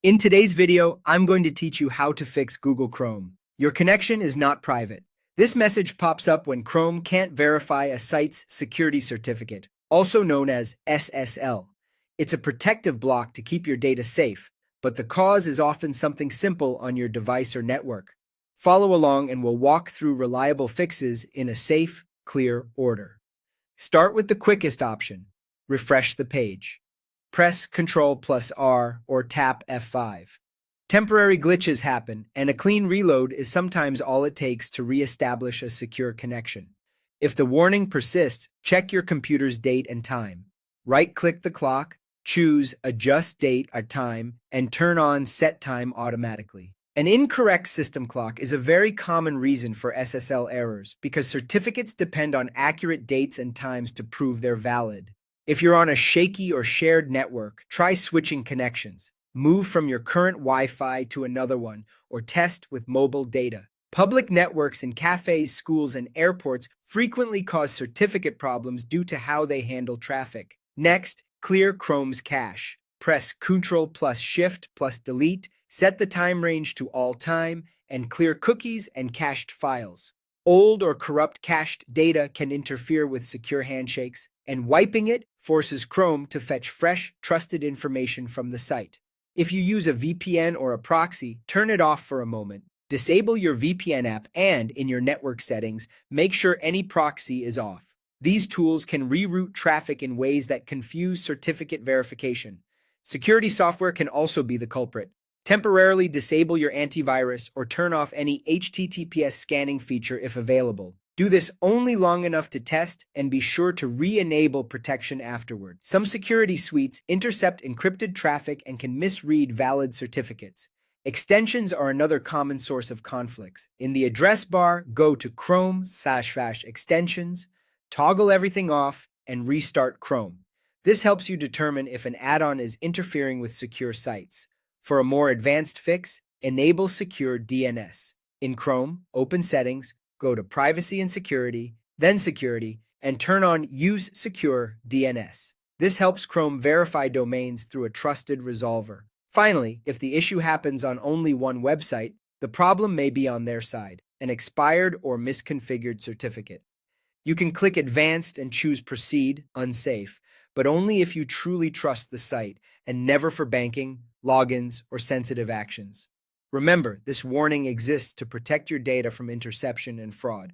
In today's video, I'm going to teach you how to fix Google Chrome. Your connection is not private. This message pops up when Chrome can't verify a site's security certificate, also known as SSL. It's a protective block to keep your data safe, but the cause is often something simple on your device or network. Follow along and we'll walk through reliable fixes in a safe, clear order. Start with the quickest option. Refresh the page. Press Ctrl+R or tap F5. Temporary glitches happen, and a clean reload is sometimes all it takes to re-establish a secure connection. If the warning persists, check your computer's date and time. Right-click the clock, choose Adjust Date or Time, and turn on Set Time automatically. An incorrect system clock is a very common reason for SSL errors because certificates depend on accurate dates and times to prove they're valid. If you're on a shaky or shared network, try switching connections. Move from your current Wi-Fi to another one, or test with mobile data. Public networks in cafes, schools, and airports frequently cause certificate problems due to how they handle traffic. Next, clear Chrome's cache. Press Ctrl+Shift+Delete, set the time range to all time, and clear cookies and cached files. Old or corrupt cached data can interfere with secure handshakes, and wiping it forces Chrome to fetch fresh, trusted information from the site. If you use a VPN or a proxy, turn it off for a moment. Disable your VPN app and, in your network settings, make sure any proxy is off. These tools can reroute traffic in ways that confuse certificate verification. Security software can also be the culprit. Temporarily disable your antivirus or turn off any HTTPS scanning feature if available. Do this only long enough to test and be sure to re-enable protection afterward. Some security suites intercept encrypted traffic and can misread valid certificates. Extensions are another common source of conflicts. In the address bar, go to Chrome/extensions, toggle everything off, and restart Chrome. This helps you determine if an add-on is interfering with secure sites. For a more advanced fix, enable secure DNS. In Chrome, open Settings, go to Privacy and Security, then Security, and turn on Use Secure DNS. This helps Chrome verify domains through a trusted resolver. Finally, if the issue happens on only one website, the problem may be on their side, an expired or misconfigured certificate. You can click Advanced and choose Proceed, Unsafe, but only if you truly trust the site, and never for banking, logins, or sensitive actions. Remember, this warning exists to protect your data from interception and fraud.